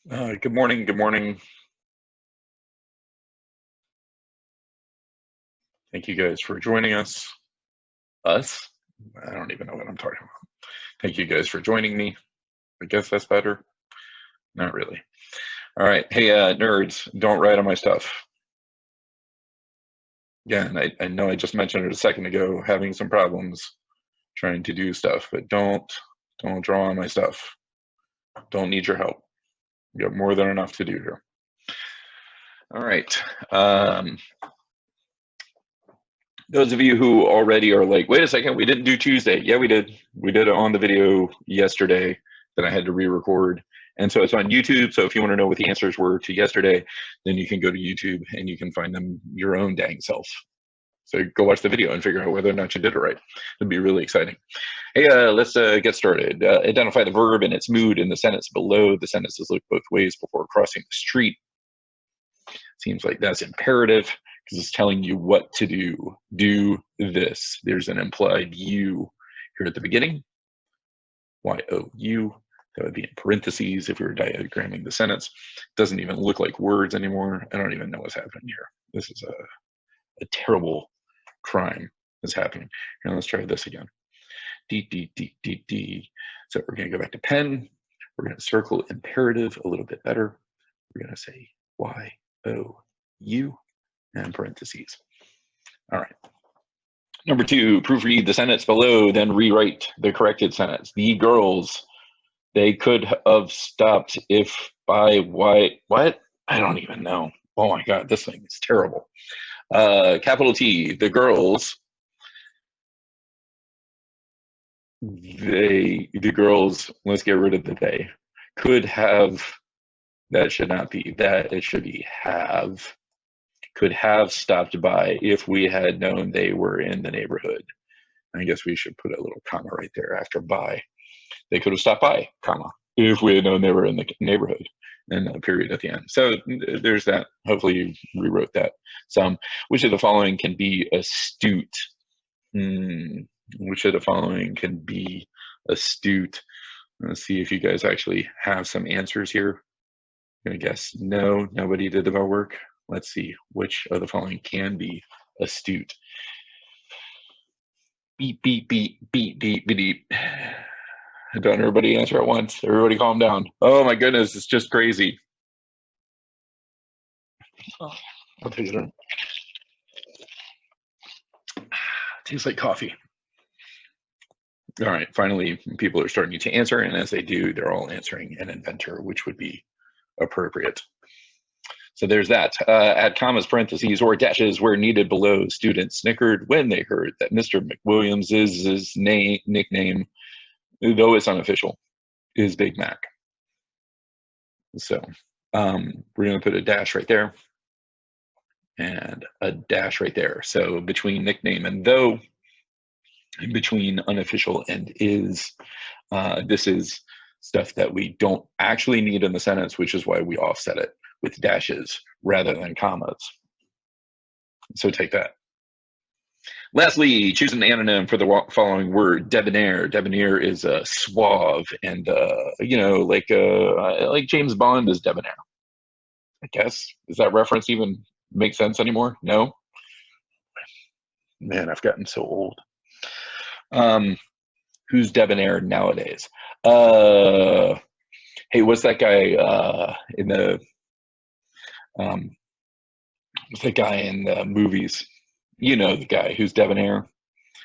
Good morning. Good morning. Thank you guys for joining us. Us? I don't even know what I'm talking about. Thank you guys for joining me. I guess that's better. Not really. All right. Hey, nerds, don't write on my stuff. Again, I know I just mentioned it a second ago, having some problems trying to do stuff, but don't draw on my stuff. Don't need your help. You got more than enough to do here. All right. Those of you who already are like, wait a second, we didn't do Tuesday. Yeah, we did. We did it on the video yesterday that I had to re-record. And so it's on YouTube. So if you want to know what the answers were to yesterday, then you can go to YouTube and you can find them your own dang self. So go watch the video and figure out whether or not you did it right. It'd be really exciting. Hey, let's get started. Identify the verb and its mood in the sentence below. The sentences look both ways before crossing the street. Seems like that's imperative because it's telling you what to do. Do this. There's an implied you here at the beginning. Y-O-U. That would be in parentheses if we were diagramming the sentence. Doesn't even look like words anymore. I don't even know what's happening here. This is a terrible crime that's happening. Now let's try this again. D, D, D, D, D. So we're going to go back to pen. We're going to circle imperative a little bit better. We're going to say Y-O-U and parentheses. All right. Number 2, proofread the sentence below, then rewrite the corrected sentence. The girls, they could have stopped if by what? I don't even know. Oh my God, this thing is terrible. Capital T, the girls, the girls, let's get rid of the they, could have, that should not be that, it should be have, could have stopped by if we had known they were in the neighborhood. I guess we should put a little comma right there after by. They could have stopped by, comma, if we had known they were in the neighborhood, and a period at the end. So there's that. Hopefully you rewrote that some. Which of the following can be astute? Which of the following can be astute? Let's see if you guys actually have some answers here. I'm gonna guess no, nobody did the work. Let's see which of the following can be astute. Beep, beep, beep, beep, beep, beep, beep. Don't everybody answer at once. Everybody calm down. Oh my goodness, it's just crazy. Oh, I'll take it in. Tastes like coffee. All right, finally, people are starting to answer, and as they do, they're all answering an inventor, which would be appropriate. So there's that. Add commas, parentheses, or dashes where needed below. Students snickered when they heard that Mr. McWilliams' nickname, though it's unofficial, is Big Mac. So we're going to put a dash right there and a dash right there. So between nickname and though, and between unofficial and is, this is stuff that we don't actually need in the sentence, which is why we offset it with dashes rather than commas. So take that. Lastly, choose an anonym for the following word: debonair. Debonair is suave and like James Bond is debonair. I guess. Does that reference even make sense anymore? No. Man, I've gotten so old. Who's debonair nowadays? Hey, what's that guy in the what's that guy in the movies? You know, the guy who's debonair.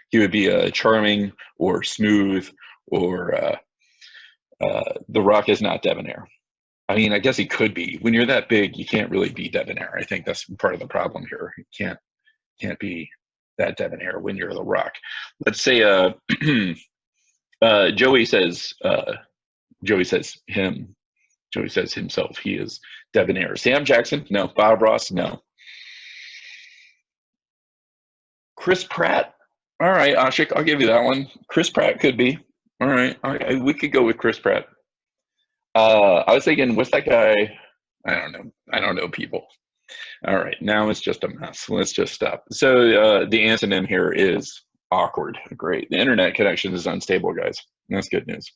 He would be charming or smooth, or The Rock is not debonair. I mean, I guess he could be. When you're that big, you can't really be debonair. I think that's part of the problem here. You can't be that debonair when you're The Rock. Let's say Joey says him. Joey says himself. He is debonair. Sam Jackson? No. Bob Ross? No. Chris Pratt? All right, Ashik, I'll give you that one. Chris Pratt could be. All right, we could go with Chris Pratt. I was thinking, what's that guy? I don't know people. All right, now it's just a mess. Let's just stop. So the antonym here is awkward. Great. The internet connection is unstable, guys. That's good news.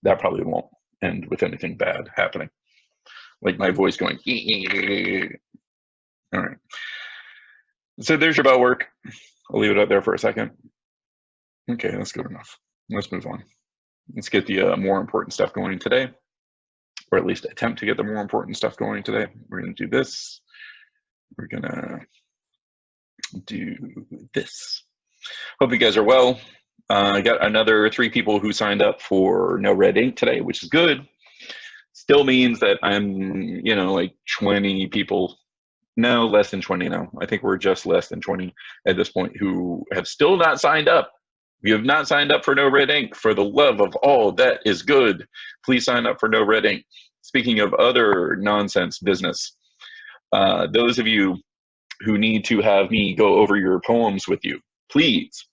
That probably won't end with anything bad happening. like my voice going. All right. So there's your bell work. I'll leave it up there for a second. Okay, that's good enough. Let's move on. Let's get the more important stuff going today, or at least attempt to get the more important stuff going today. We're going to do this. We're going to do this. Hope you guys are well. I got another 3 people who signed up for No Red Ink today, which is good. Still means that I'm, like 20 people. No, less than 20 now. I think we're just less than 20 at this point who have still not signed up. If you have not signed up for No Red Ink, for the love of all that is good, please sign up for No Red Ink. Speaking of other nonsense business, those of you who need to have me go over your poems with you, please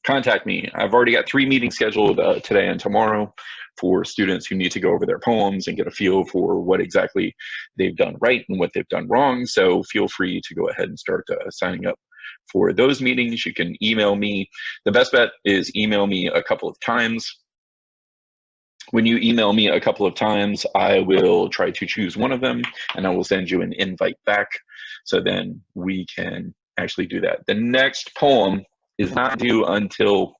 contact me. I've already got 3 meetings scheduled today and tomorrow for students who need to go over their poems and get a feel for what exactly they've done right and what they've done wrong. So feel free to go ahead and start signing up for those meetings. You can email me. The best bet is email me a couple of times. When you email me a couple of times, I will try to choose one of them and I will send you an invite back. So then we can actually do that. The next poem is not due until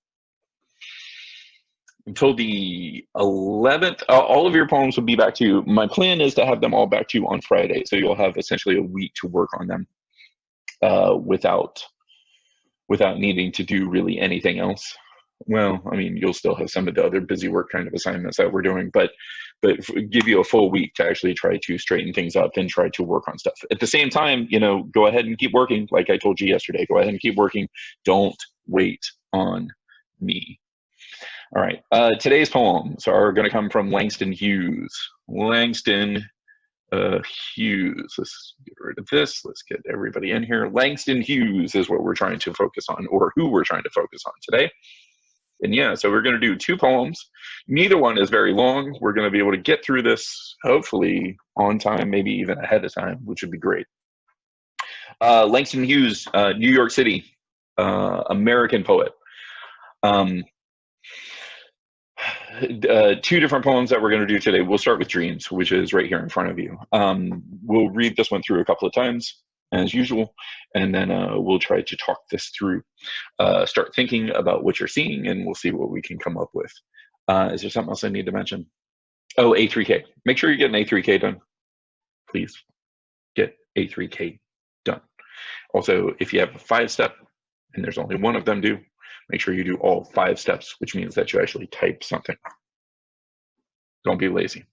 the 11th. All of your poems will be back to you. My plan is to have them all back to you on Friday. So you'll have essentially a week to work on them without needing to do really anything else. Well, I mean, you'll still have some of the other busy work kind of assignments that we're doing, but give you a full week to actually try to straighten things up and try to work on stuff. At the same time, go ahead and keep working. Like I told you yesterday, go ahead and keep working. Don't wait on me. All right. Today's poems are going to come from Langston Hughes. Langston Hughes. Let's get rid of this. Let's get everybody in here. Langston Hughes is what we're trying to focus on, or who we're trying to focus on today. And yeah, so we're going to do 2 poems. Neither one is very long. We're going to be able to get through this, hopefully on time, maybe even ahead of time, which would be great. Langston Hughes, New York City, American poet. 2 different poems that we're going to do today. We'll start with Dreams, which is right here in front of you. We'll read this one through a couple of times, as usual, and then we'll try to talk this through. Start thinking about what you're seeing, and we'll see what we can come up with. Is there something else I need to mention? Oh, A3K. Make sure you get an A3K done. Please get A3K done. Also, if you have a 5-step and there's only one of them due, make sure you do all 5 steps, which means that you actually type something. Don't be lazy.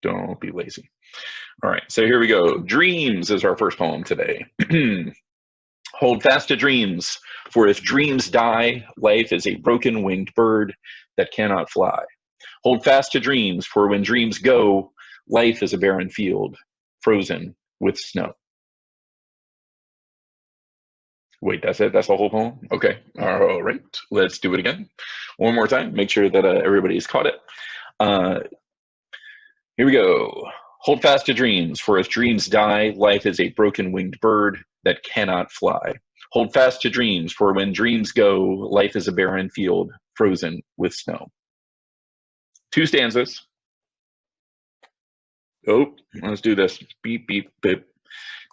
Don't be lazy. All right, so here we go. Dreams is our first poem today. Hold fast to dreams, for if dreams die, life is a broken winged bird that cannot fly. Hold fast to dreams, for when dreams go, life is a barren field, frozen with snow. Wait, that's it? That's the whole poem? Okay, all right, let's do it again. One more time, make sure that everybody's caught it. Here we go. Hold fast to dreams, for if dreams die, life is a broken winged bird that cannot fly. Hold fast to dreams, for when dreams go, life is a barren field, frozen with snow. 2 stanzas. Oh, let's do this. Beep, beep, beep.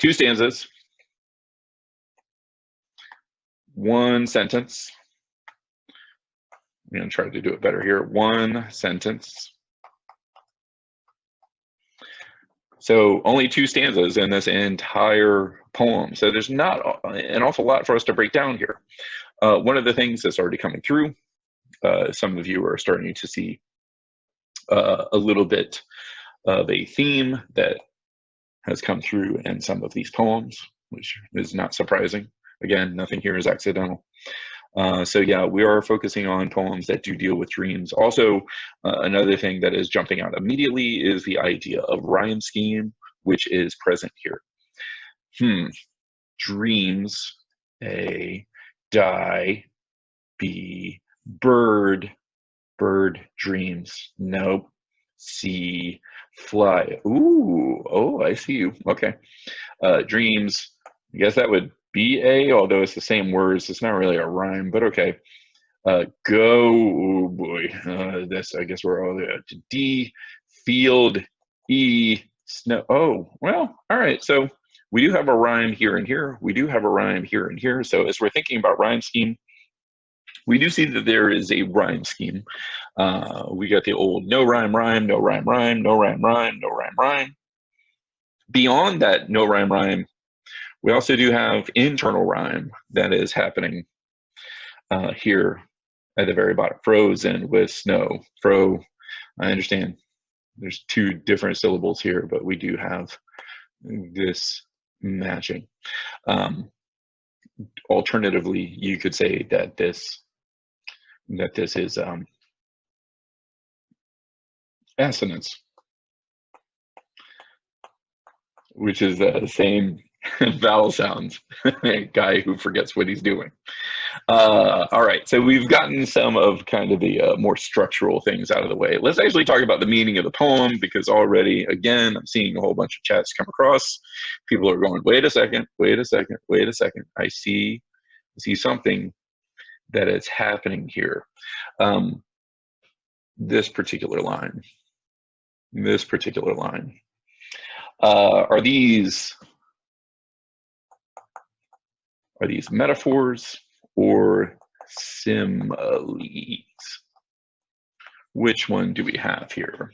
2 stanzas. 1 sentence. I'm going to try to do it better here. 1 sentence. So only 2 stanzas in this entire poem. So there's not an awful lot for us to break down here. One of the things that's already coming through, some of you are starting to see a little bit of a theme that has come through in some of these poems, which is not surprising. Again, nothing here is accidental. So yeah, we are focusing on poems that do deal with dreams. Also, another thing that is jumping out immediately is the idea of rhyme scheme, which is present here. Dreams, A, die, B, bird, bird dreams, nope, C, fly. Ooh, oh, I see you. Okay. Dreams, I guess that would be A, although it's the same words. It's not really a rhyme, but okay. Go, oh boy. This, I guess we're all there. D, field, E, snow. Oh, well, all right. So we do have a rhyme here and here. We do have a rhyme here and here. So as we're thinking about rhyme scheme, we do see that there is a rhyme scheme. We got the old no rhyme, rhyme, no rhyme, rhyme, no rhyme, rhyme, no rhyme, rhyme. Beyond that no rhyme, rhyme, we also do have internal rhyme that is happening here at the very bottom. Frozen with snow. I understand there's two different syllables here, but we do have this matching. Alternatively, you could say that this is assonance, which is the same vowel sounds. Guy who forgets what he's doing. All right, so we've gotten some of kind of the more structural things out of the way. Let's actually talk about the meaning of the poem, because already, again, I'm seeing a whole bunch of chats come across. People are going, wait a second, wait a second, wait a second. I see something that is happening here. This particular line. Are these metaphors or similes? Which one do we have here?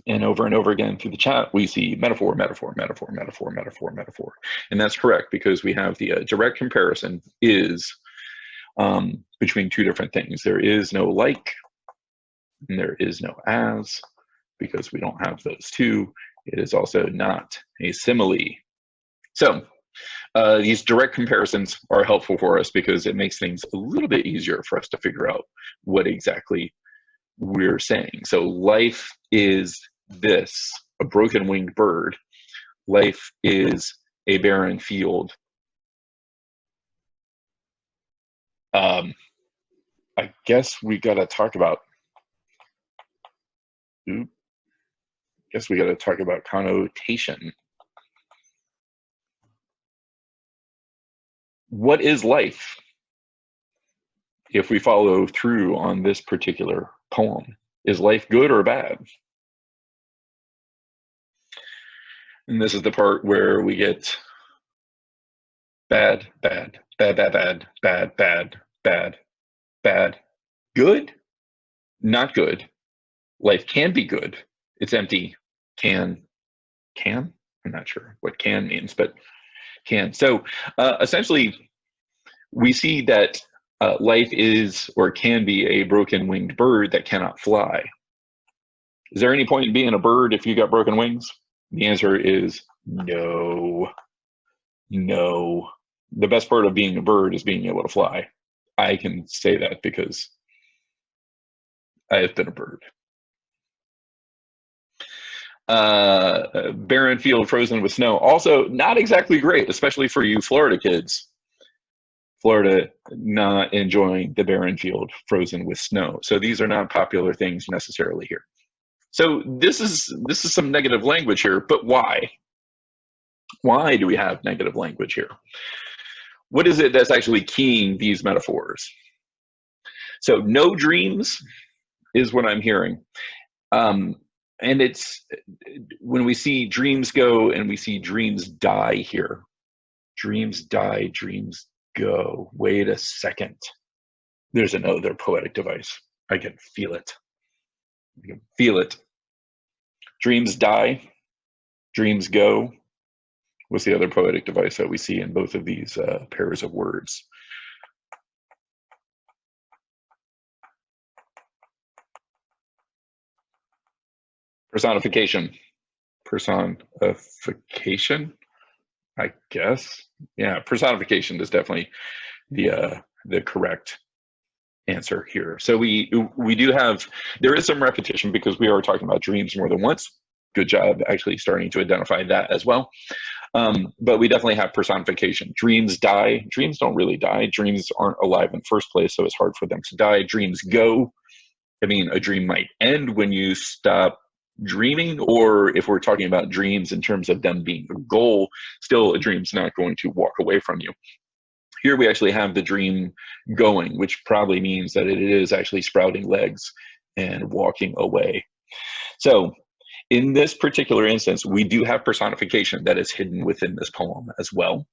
And over again through the chat, we see metaphor, metaphor, metaphor, metaphor, metaphor, metaphor. And that's correct, because we have the direct comparison is between two different things. There is no like, and there is no as, because we don't have those two. It is also not a simile. So these direct comparisons are helpful for us because it makes things a little bit easier for us to figure out what exactly we're saying. So life is this, a broken winged bird. Life is a barren field. I guess we got to talk about connotation. What is life if we follow through on this particular poem? Is life good or bad? And this is the part where we get bad, bad, bad, bad, bad, bad, bad, bad, bad, good, not good. Life can be good. It's empty. Can? I'm not sure what can means, but can. So essentially, we see that life is or can be a broken winged bird that cannot fly. Is there any point in being a bird if you got broken wings? The answer is no. No. The best part of being a bird is being able to fly. I can say that because I have been a bird. Barren field frozen with snow. Also not exactly great, especially for you Florida kids. Florida not enjoying the barren field frozen with snow. So these are not popular things necessarily here. So this is some negative language here, but why? Why do we have negative language here? What is it that's actually keying these metaphors? So no dreams is what I'm hearing. And it's when we see dreams go and we see dreams die here. Dreams die, dreams go. Wait a second. There's another poetic device. I can feel it. I can feel it. Dreams die, dreams go. What's the other poetic device that we see in both of these pairs of words? Personification. Personification, I guess. Yeah, personification is definitely the correct answer here. So we do have, there is some repetition because we are talking about dreams more than once. Good job actually starting to identify that as well. But we definitely have personification. Dreams die. Dreams don't really die. Dreams aren't alive in the first place, so it's hard for them to die. Dreams go. I mean, a dream might end when you stop dreaming, or if we're talking about dreams in terms of them being a goal, still a dream's not going to walk away from you. Here we actually have the dream going, which probably means that it is actually sprouting legs and walking away. So in this particular instance, we do have personification that is hidden within this poem as well.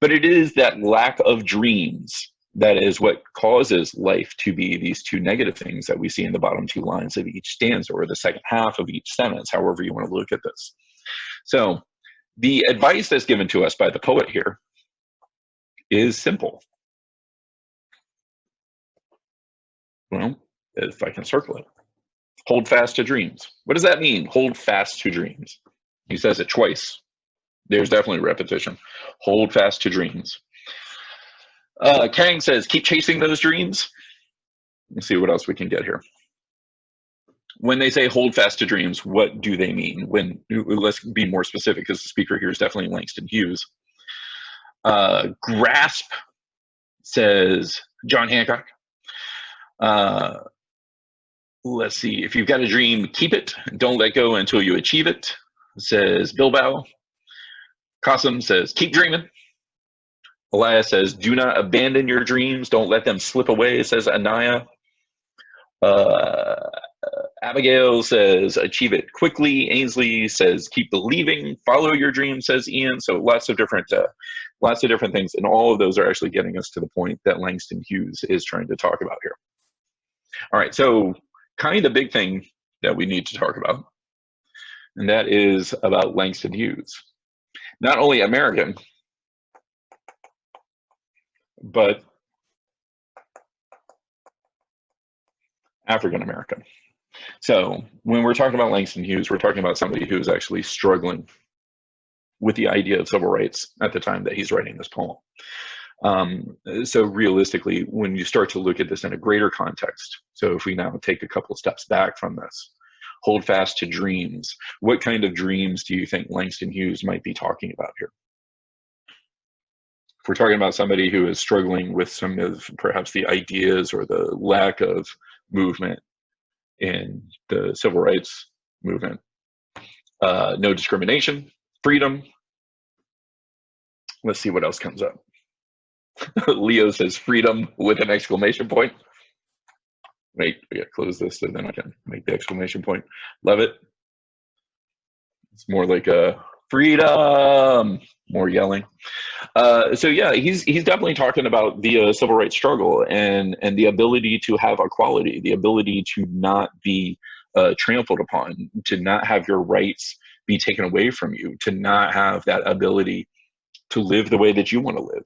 But it is that lack of dreams that is what causes life to be these two negative things that we see in the bottom two lines of each stanza, or the second half of each sentence, however you want to look at this. So the advice that's given to us by the poet here is simple. Well, if I can circle it. Hold fast to dreams. What does that mean? Hold fast to dreams. He says it twice. There's definitely repetition. Hold fast to dreams. Kang says, keep chasing those dreams. Let's see what else we can get here. When they say hold fast to dreams, what do they mean? Let's be more specific, because the speaker here is definitely Langston Hughes. Grasp says John Hancock. Let's see, if you've got a dream, keep it. Don't let go until you achieve it, says Bilbao. Qasim says, keep dreaming. Elias says, do not abandon your dreams. Don't let them slip away, says Anaya. Abigail says, achieve it quickly. Ainsley says, keep believing. Follow your dream, says Ian. So lots of different things. And all of those are actually getting us to the point that Langston Hughes is trying to talk about here. All right, so kind of the big thing that we need to talk about, and that is about Langston Hughes. Not only American, but African American. So when we're talking about Langston Hughes, we're talking about somebody who's actually struggling with the idea of civil rights at the time that he's writing this poem. So realistically, when you start to look at this in a greater context, so if we now take a couple of steps back from this, hold fast to dreams. What kind of dreams do you think Langston Hughes might be talking about here? If we're talking about somebody who is struggling with some of perhaps the ideas or the lack of movement in the civil rights movement, no discrimination, freedom. Let's see what else comes up. Leo says freedom with an exclamation point. Wait, we gotta close this so then I can make the exclamation point. Love it. It's more like a freedom, more yelling. So yeah, he's definitely talking about the civil rights struggle and the ability to have equality, the ability to not be trampled upon, to not have your rights be taken away from you, to not have that ability to live the way that you want to live.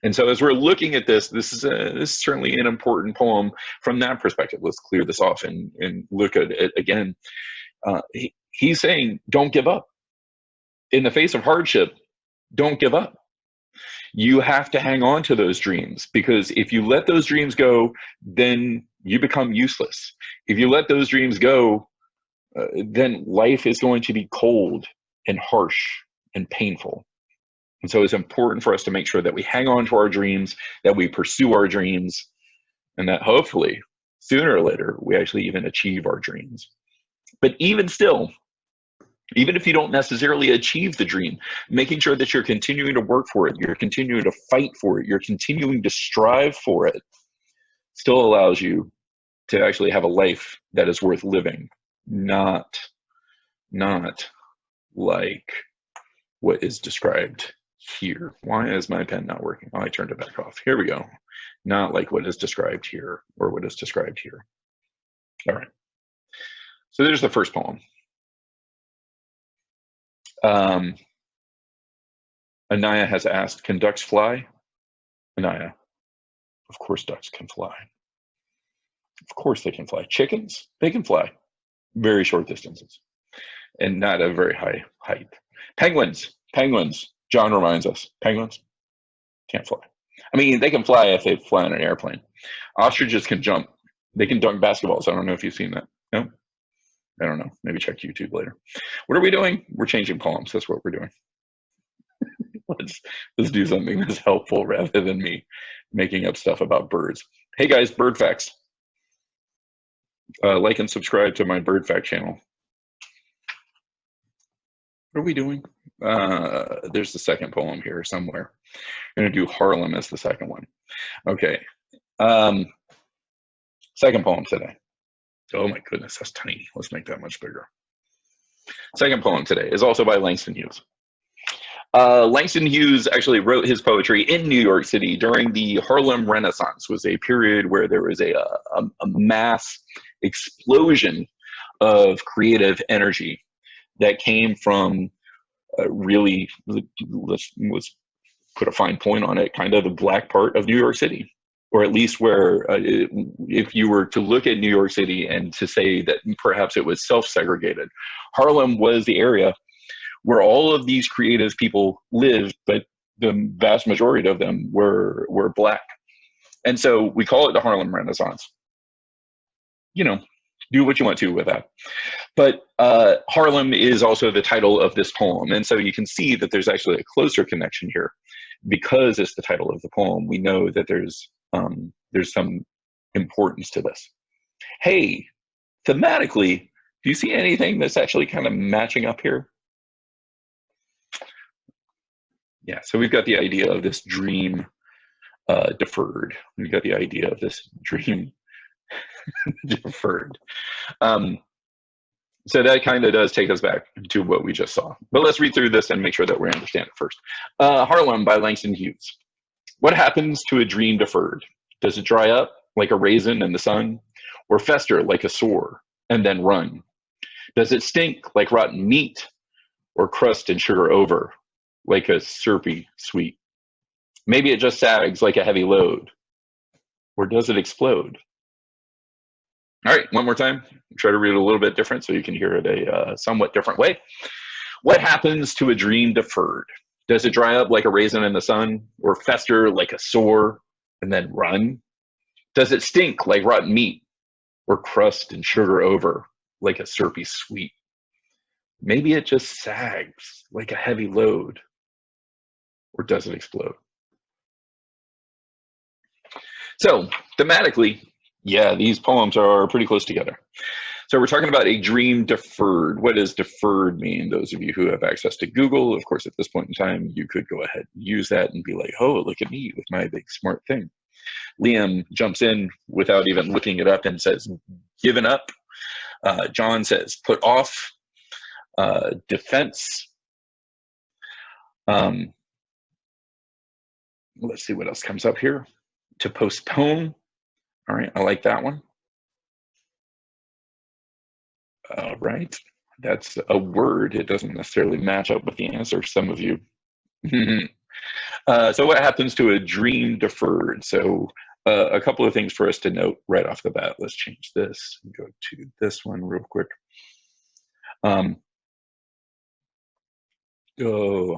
And so as we're looking at this, this is certainly an important poem from that perspective. Let's clear this off and look at it again. He's saying, don't give up. In the face of hardship, don't give up. You have to hang on to those dreams, because if you let those dreams go, then you become useless. If you let those dreams go, then life is going to be cold and harsh and painful. And so it's important for us to make sure that we hang on to our dreams, that we pursue our dreams, and that hopefully sooner or later we actually even achieve our dreams. But even still, even if you don't necessarily achieve the dream, making sure that you're continuing to work for it, you're continuing to fight for it, you're continuing to strive for it, still allows you to actually have a life that is worth living, not like what is described here. Why is my pen not working? Oh, I turned it back off. Here we go. Not like what is described here or what is described here. All right. So there's the first poem. Anaya has asked, can ducks fly? Anaya, of course ducks can fly. Of course they can fly. Chickens, they can fly very short distances and not a very high height. Penguins, John reminds us, penguins can't fly. I mean, they can fly if they fly on an airplane. Ostriches can jump. They can dunk basketballs. I don't know if you've seen that. No? I don't know. Maybe check YouTube later. What are we doing? We're changing poems. That's what we're doing. Let's do something that's helpful rather than me making up stuff about birds. Hey guys, bird facts. Like and subscribe to my bird fact channel. What are we doing? There's the second poem here somewhere. I'm going to do Harlem as the second one. Okay. Second poem today. Oh my goodness, that's tiny. Let's make that much bigger. Second poem today is also by Langston Hughes. Langston Hughes actually wrote his poetry in New York City during the Harlem Renaissance. It was a period where there was a mass explosion of creative energy that came from really, let's put a fine point on it, kind of the black part of New York City, or at least where if you were to look at New York City and to say that perhaps it was self-segregated, Harlem was the area where all of these creative people lived, but the vast majority of them were black. And so we call it the Harlem Renaissance. You know, do what you want to with that. But Harlem is also the title of this poem. And so you can see that there's actually a closer connection here. Because it's the title of the poem, we know that there's some importance to this. Hey, thematically, do you see anything that's actually kind of matching up here? Yeah, so we've got the idea of this dream deferred. We've got the idea of this dream deferred. So that kind of does take us back to what we just saw. But let's read through this and make sure that we understand it first. Harlem by Langston Hughes. What happens to a dream deferred? Does it dry up like a raisin in the sun, or fester like a sore and then run? Does it stink like rotten meat, or crust and sugar over like a syrupy sweet? Maybe it just sags like a heavy load, or does it explode? All right, one more time. Try to read it a little bit different so you can hear it a somewhat different way. What happens to a dream deferred? Does it dry up like a raisin in the sun, or fester like a sore and then run? Does it stink like rotten meat, or crust and sugar over like a syrupy sweet? Maybe it just sags like a heavy load, or does it explode? So thematically, yeah, these poems are pretty close together. So we're talking about a dream deferred. What does deferred mean? Those of you who have access to Google, of course, at this point in time, you could go ahead and use that and be like, oh, look at me with my big smart thing. Liam jumps in without even looking it up and says, given up. John says, put off. Defense. Let's see what else comes up here. To postpone. All right, I like that one. All right, that's a word. It doesn't necessarily match up with the answer, some of you. So what happens to a dream deferred? So a couple of things for us to note right off the bat. Let's change this and go to this one real quick. Oh,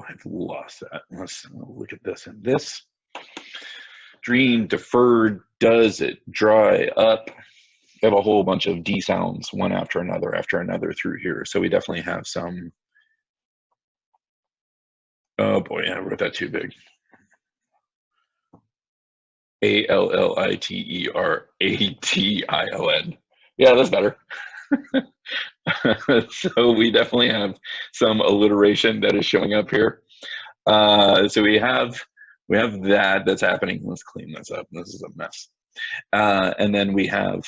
I've lost that. Let's look at this and this. Dream deferred, does it dry up? We have a whole bunch of D sounds, one after another through here. So we definitely have some, oh boy, I wrote that too big. Alliteration. Yeah, that's better. So we definitely have some alliteration that is showing up here. So we have that's happening. Let's clean this up. This is a mess. And then we have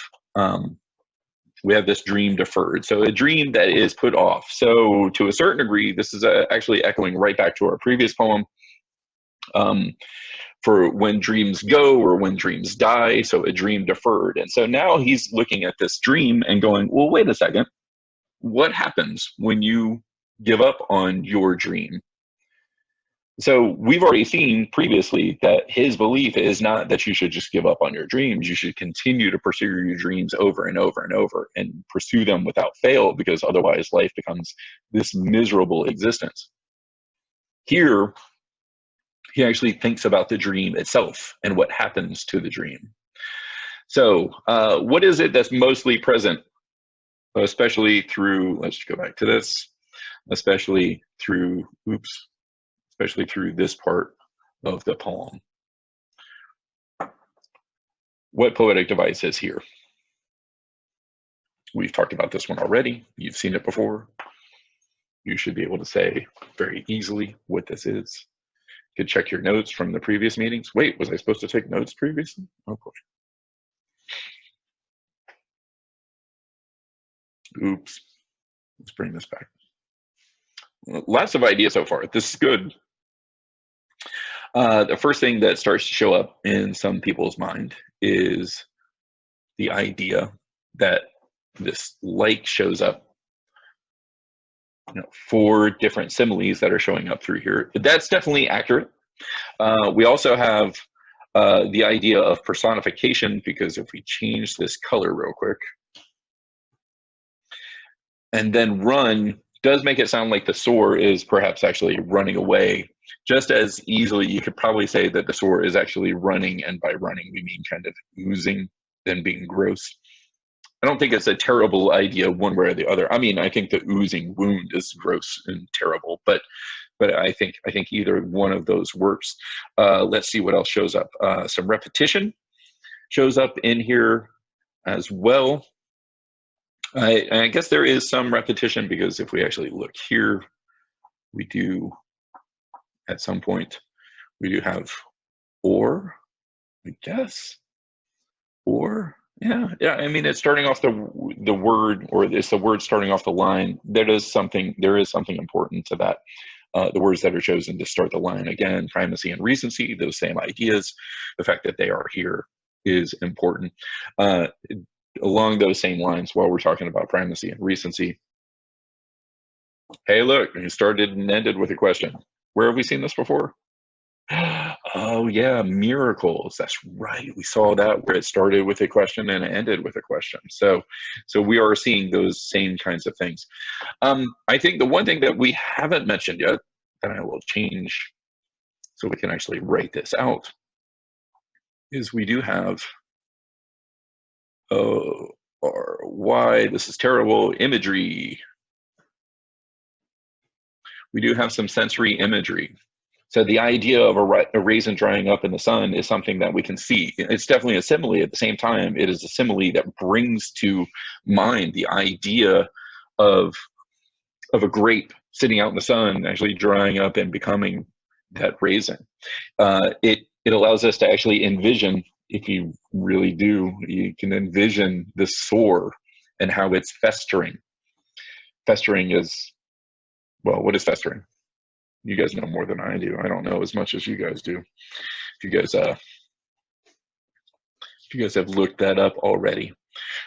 this dream deferred. So a dream that is put off. So to a certain degree, this is actually echoing right back to our previous poem. For when dreams go or when dreams die, so a dream deferred. And so now he's looking at this dream and going, well, wait a second. What happens when you give up on your dream? So we've already seen previously that his belief is not that you should just give up on your dreams. You should continue to pursue your dreams over and over and over and pursue them without fail, because otherwise life becomes this miserable existence. Here, he actually thinks about the dream itself and what happens to the dream. So what is it that's mostly present, especially through, let's go back to this, especially through this part of the poem? What poetic device is here? We've talked about this one already. You've seen it before. you should be able to say very easily what this is. You could check your notes from the previous meetings. Wait, was I supposed to take notes previously? Oh boy. Oops. Let's bring this back. Lots of ideas so far. This is good. The first thing that starts to show up in some people's mind is the idea that this like shows up. 4 different similes that are showing up through here. That's definitely accurate. We also have the idea of personification, because if we change this color real quick, and then run does make it sound like the soar is perhaps actually running away. Just as easily, you could probably say that the soar is actually running, and by running we mean kind of oozing than being gross. I don't think it's a terrible idea one way or the other. I mean, I think the oozing wound is gross and terrible, but I think either one of those works. Let's see what else shows up. Some repetition shows up in here as well. I guess there is some repetition, because if we actually look here, we do, at some point, we do have or, I guess, or, yeah. I mean, it's starting off the word, or it's the word starting off the line. There is something important to that. The words that are chosen to start the line, again, primacy and recency, those same ideas. The fact that they are here is important. Along those same lines, while we're talking about primacy and recency, hey, look, you started and ended with a question. Where have we seen this before? Oh yeah, miracles. That's right. We saw that, where it started with a question and it ended with a question. So we are seeing those same kinds of things. I think the one thing that we haven't mentioned yet, that I will change so we can actually write this out, is we do have or why this is terrible imagery. We do have some sensory imagery. So the idea of a raisin drying up in the sun is something that we can see. It's definitely a simile. At the same time, it is a simile that brings to mind the idea of a grape sitting out in the sun, actually drying up and becoming that raisin. It allows us to actually envision. If you really do, you can envision the soar and how it's festering. Festering is, well, what is festering? You guys know more than I do. I don't know as much as you guys do. If you guys have looked that up already.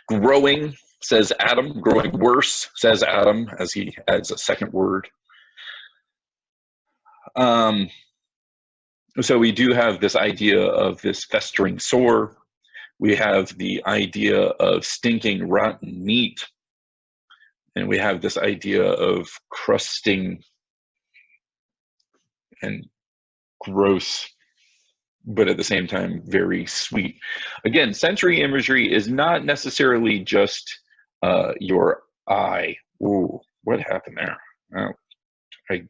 Growing, says Adam. Growing worse, says Adam, as he adds a second word. So we do have this idea of this festering sore. We have the idea of stinking rotten meat. And we have this idea of crusting and gross, but at the same time, very sweet. Again, sensory imagery is not necessarily just your eye. Ooh, what happened there? Oh, I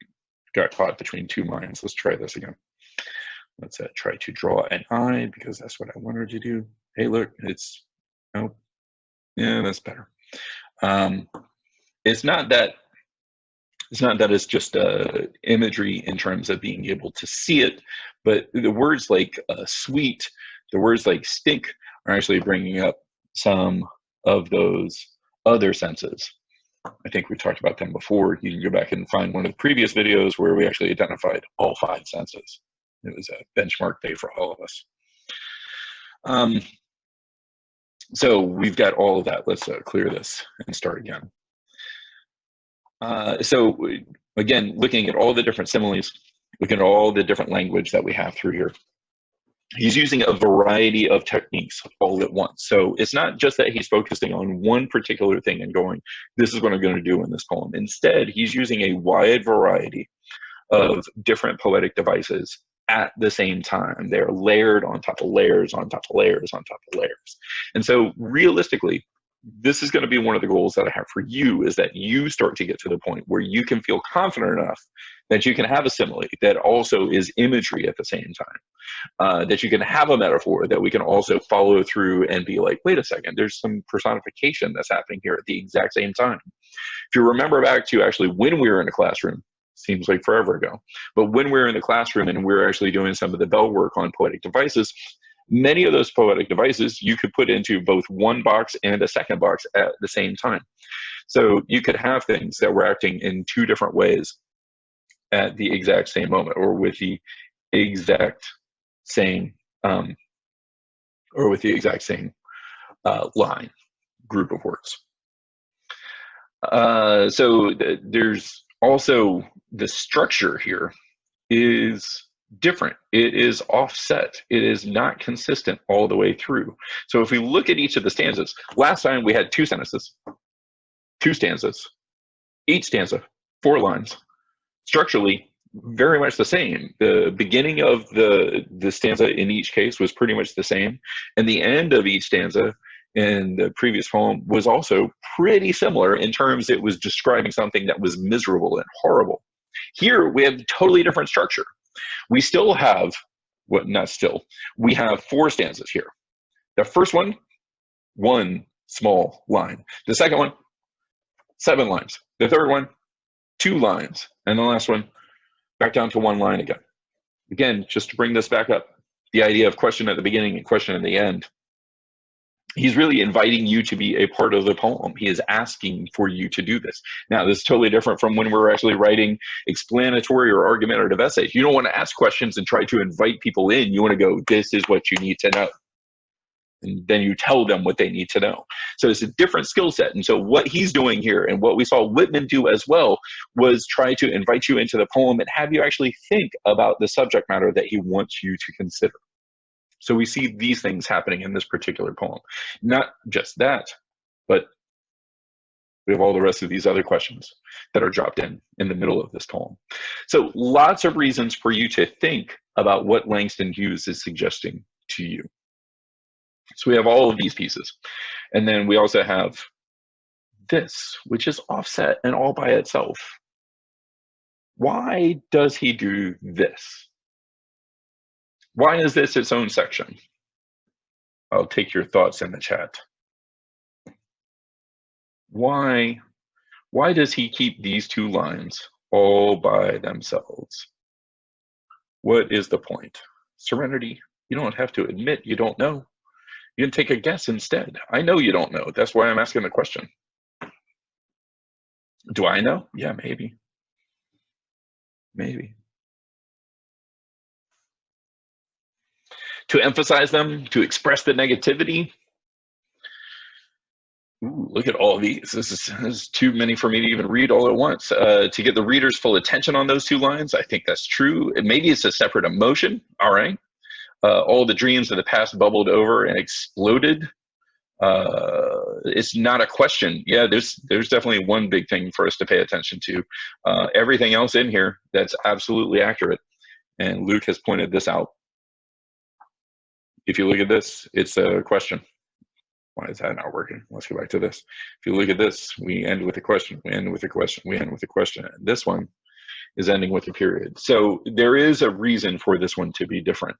got caught between two minds. Let's try this again. Let's try to draw an eye, because that's what I wanted to do. Hey, look, it's, oh, yeah, that's better. It's not that it's just imagery in terms of being able to see it, but the words like sweet, the words like stink are actually bringing up some of those other senses. I think we talked about them before. You can go back and find one of the previous videos where we actually identified all 5 senses. It was a benchmark day for all of us. So we've got all of that. Let's clear this and start again. So again, looking at all the different similes, looking at all the different language that we have through here, he's using a variety of techniques all at once. So it's not just that he's focusing on one particular thing and going, this is what I'm going to do in this poem. Instead, he's using a wide variety of different poetic devices at the same time. They're layered on top of layers, on top of layers, on top of layers. And so realistically, this is going to be one of the goals that I have for you, is that you start to get to the point where you can feel confident enough that you can have a simile that also is imagery at the same time, that you can have a metaphor that we can also follow through and be like, wait a second, there's some personification that's happening here at the exact same time. If you remember back to actually when we were in the classroom, seems like forever ago, but when we were in the classroom and we were actually doing some of the bell work on poetic devices, many of those poetic devices you could put into both one box and a second box at the same time. So you could have things that were acting in two different ways at the exact same moment, or with the exact same line, group of words. So there's also the structure here is different. It is offset. It is not consistent all the way through. So if we look at each of the stanzas, last time we had two sentences, two stanzas, each stanza, 4 lines. Structurally, very much the same. The beginning of the stanza in each case was pretty much the same, and the end of each stanza in the previous poem was also pretty similar in terms it was describing something that was miserable and horrible. Here we have totally different structure. We still have, well, not still, we have 4 stanzas here. The first one, 1 small line. The second one, 7 lines. The third one, 2 lines. And the last one, back down to 1 line again. Again, just to bring this back up, the idea of question at the beginning and question at the end. He's really inviting you to be a part of the poem. He is asking for you to do this. Now, this is totally different from when we're actually writing explanatory or argumentative essays. You don't want to ask questions and try to invite people in. You want to go, this is what you need to know. And then you tell them what they need to know. So it's a different skill set. And so what he's doing here, and what we saw Whitman do as well, was try to invite you into the poem and have you actually think about the subject matter that he wants you to consider. So we see these things happening in this particular poem. Not just that, but we have all the rest of these other questions that are dropped in the middle of this poem. So lots of reasons for you to think about what Langston Hughes is suggesting to you. So we have all of these pieces. And then we also have this, which is offset and all by itself. Why does he do this? Why is this its own section? I'll take your thoughts in the chat. Why does he keep these 2 lines all by themselves? What is the point? Serenity, you don't have to admit you don't know. You can take a guess instead. I know you don't know. That's why I'm asking the question. Do I know? Yeah, maybe. Maybe. To emphasize them, to express the negativity. Ooh, look at all these. This is too many for me to even read all at once. To get the reader's full attention on those 2 lines, I think that's true. Maybe it's a separate emotion. All right. All the dreams of the past bubbled over and exploded. It's not a question. Yeah, there's definitely one big thing for us to pay attention to. Everything else in here, that's absolutely accurate. And Luke has pointed this out. If you look at this, it's a question. Why is that not working? Let's go back to this. If you look at this, we end with a question. We end with a question. We end with a question. And this one is ending with a period. So there is a reason for this one to be different.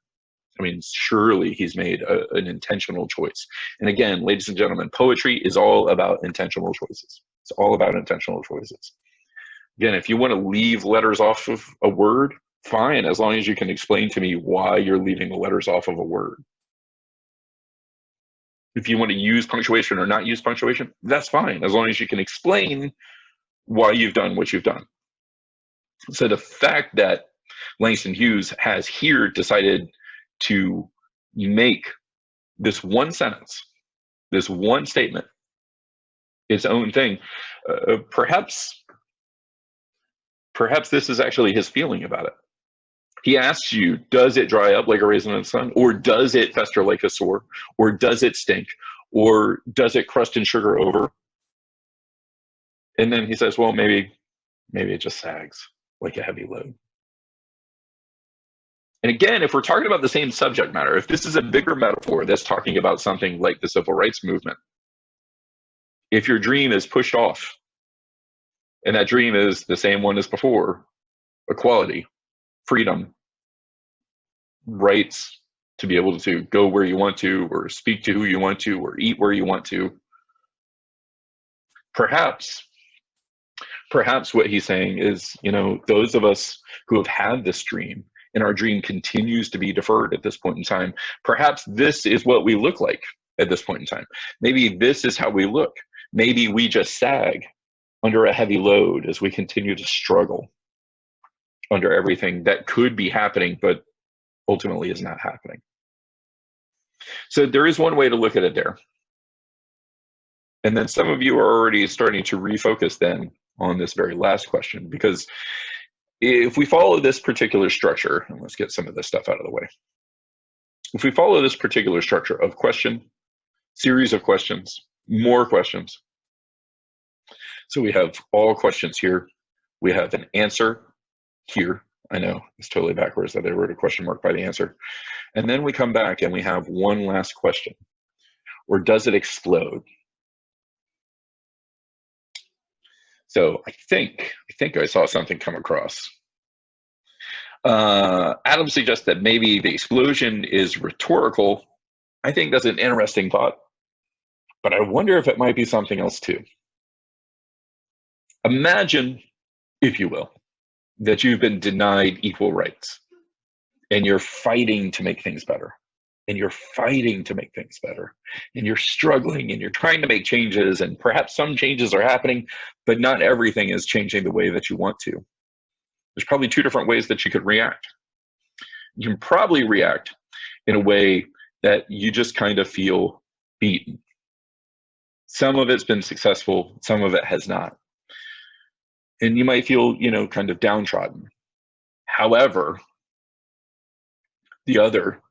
I mean, surely he's made an intentional choice. And again, ladies and gentlemen, poetry is all about intentional choices. It's all about intentional choices. Again, if you want to leave letters off of a word, fine, as long as you can explain to me why you're leaving the letters off of a word. If you want to use punctuation or not use punctuation, that's fine, as long as you can explain why you've done what you've done. So the fact that Langston Hughes has here decided to make this one sentence, this one statement, its own thing, perhaps this is actually his feeling about it. He asks you, does it dry up like a raisin in the sun? Or does it fester like a sore? Or does it stink? Or does it crust and sugar over? And then he says, well, maybe it just sags like a heavy load. And again, if we're talking about the same subject matter, if this is a bigger metaphor that's talking about something like the civil rights movement, if your dream is pushed off, and that dream is the same one as before, equality, freedom, rights to be able to go where you want to, or speak to who you want to, or eat where you want to, perhaps Perhaps what he's saying is, those of us who have had this dream and our dream continues to be deferred at this point in time, perhaps this is what we look like at this point in time. Maybe this is how we look. Maybe we just sag under a heavy load as we continue to struggle under everything that could be happening, but ultimately is not happening. So there is one way to look at it there. And then some of you are already starting to refocus then on this very last question, because if we follow this particular structure, and let's get some of this stuff out of the way. If we follow this particular structure of question, series of questions, more questions. So we have all questions here. We have an answer here. I know it's totally backwards that I wrote a question mark by the answer. And then we come back and we have one last question. Or does it explode? So I think I saw something come across. Adam suggests that maybe the explosion is rhetorical. I think that's an interesting thought, but I wonder if it might be something else too. Imagine, if you will, that you've been denied equal rights and you're fighting to make things better. And you're fighting to make things better, and you're struggling, and you're trying to make changes, and perhaps some changes are happening, but not everything is changing the way that you want to. There's probably two different ways that you could react. You can probably react in a way that you just kind of feel beaten. Some of it's been successful, some of it has not. And you might feel, kind of downtrodden. However, the other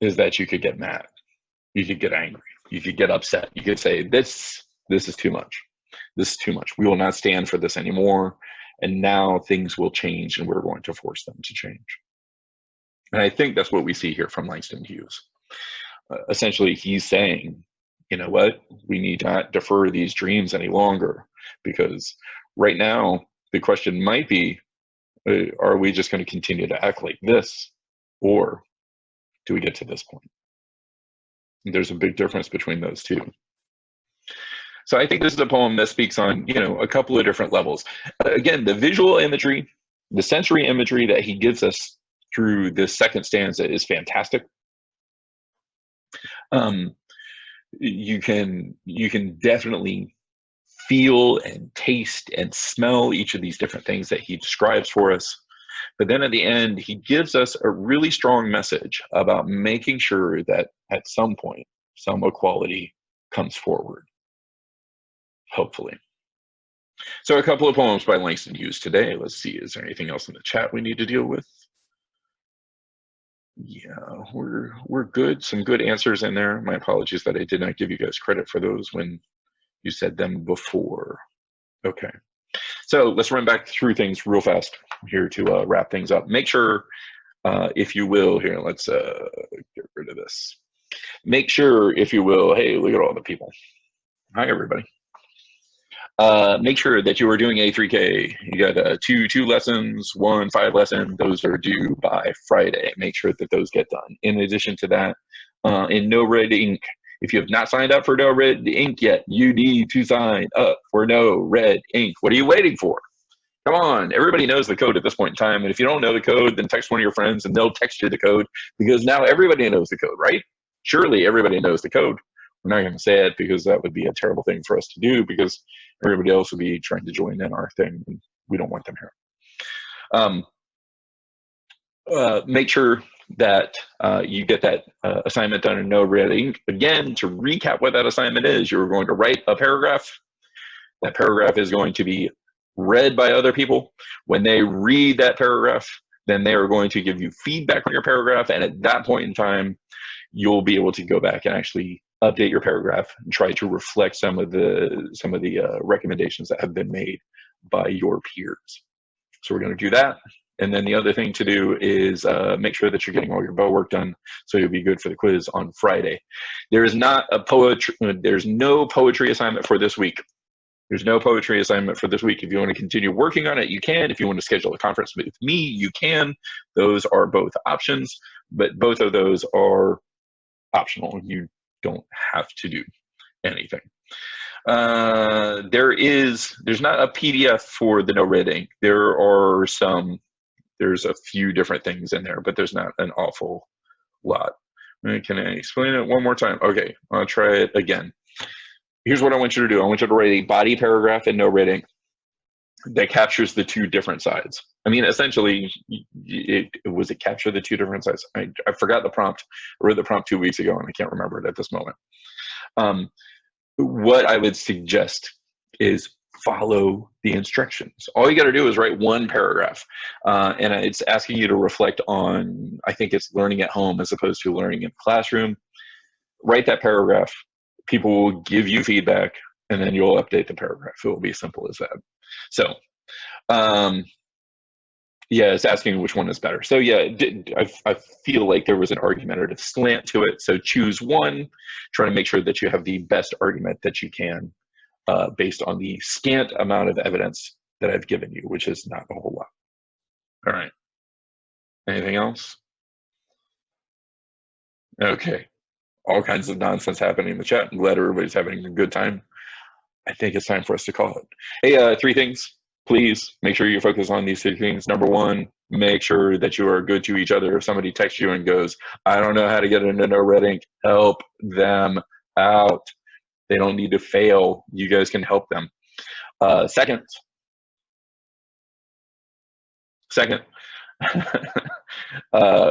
is that you could get mad, you could get angry, you could get upset, you could say, this is too much, this is too much, we will not stand for this anymore, and now things will change and we're going to force them to change. And I think that's what we see here from Langston Hughes. Essentially, he's saying, you know what, we need not defer these dreams any longer, because right now the question might be, are we just going to continue to act like this, or do we get to this point? There's a big difference between those two. So I think this is a poem that speaks on, a couple of different levels. Again, the visual imagery, the sensory imagery that he gives us through this second stanza is fantastic. You can definitely feel and taste and smell each of these different things that he describes for us. But then at the end, he gives us a really strong message about making sure that at some point, some equality comes forward, hopefully. So a couple of poems by Langston Hughes today. Let's see, is there anything else in the chat we need to deal with? Yeah, we're good. Some good answers in there. My apologies that I did not give you guys credit for those when you said them before. Okay. So let's run back through things real fast here to wrap things up. Make sure, if you will, here, let's get rid of this. Make sure, if you will, hey, look at all the people. Hi, everybody. Make sure that you are doing A3K. You got two lessons, 1 5 lesson. Those are due by Friday. Make sure that those get done. In addition to that, in No Red Ink, if you have not signed up for No Red Ink yet, you need to sign up for No Red Ink. What are you waiting for? Come on, everybody knows the code at this point in time. And if you don't know the code, then text one of your friends and they'll text you the code, because now everybody knows the code, right? Surely everybody knows the code. We're not going to say it because that would be a terrible thing for us to do, because everybody else would be trying to join in our thing, and we don't want them here. Make sure that you get that assignment done in No Red Ink. Again, to recap what that assignment is, you're going to write a paragraph. That paragraph is going to be read by other people. When they read that paragraph, then they are going to give you feedback on your paragraph, and at that point in time, you'll be able to go back and actually update your paragraph and try to reflect some of the recommendations that have been made by your peers. So we're going to do that. And then the other thing to do is make sure that you're getting all your bow work done, so you'll be good for the quiz on Friday. There's no poetry assignment for this week. There's no poetry assignment for this week. If you want to continue working on it, you can. If you want to schedule a conference with me, you can. Those are both options, but both of those are optional. You don't have to do anything. There's not a PDF for the no rating. There's a few different things in there, but there's not an awful lot. Can I explain it one more time? Okay, I'll try it again. Here's what I want you to do. I want you to write a body paragraph in no rating that captures the two different sides. I mean, essentially, it capture the two different sides? I forgot the prompt. I read the prompt 2 weeks ago, and I can't remember it at this moment. What I would suggest is follow the instructions. All you got to do is write one paragraph, and it's asking you to reflect on, I think it's learning at home as opposed to learning in the classroom. Write that paragraph. People will give you feedback, and then you'll update the paragraph. It will be as simple as that. So, yeah, it's asking which one is better. So yeah, I feel like there was an argumentative slant to it. So choose one, try to make sure that you have the best argument that you can based on the scant amount of evidence that I've given you, which is not a whole lot. All right. Anything else? Okay. All kinds of nonsense happening in the chat. I'm glad everybody's having a good time. I think it's time for us to call it. Hey, 3 things. Please make sure you focus on these 3 things. Number 1, make sure that you are good to each other. If somebody texts you and goes, I don't know how to get into no red ink, help them out. They don't need to fail. You guys can help them. Second,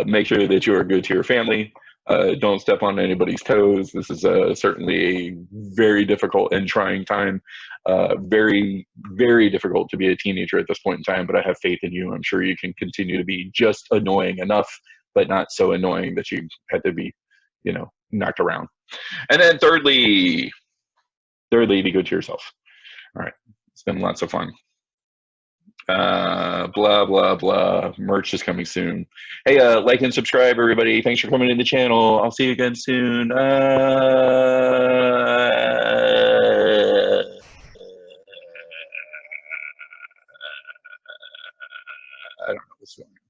make sure that you are good to your family. Don't step on anybody's toes. This is certainly a very difficult and trying time. Very, very difficult to be a teenager at this point in time, but I have faith in you. I'm sure you can continue to be just annoying enough, but not so annoying that you had to be, knocked around. And then thirdly, be good to yourself. All right. It's been lots of fun. Blah, blah, blah. Merch is coming soon. Hey, like and subscribe, everybody. Thanks for coming to the channel. I'll see you again soon. I don't know what's going on.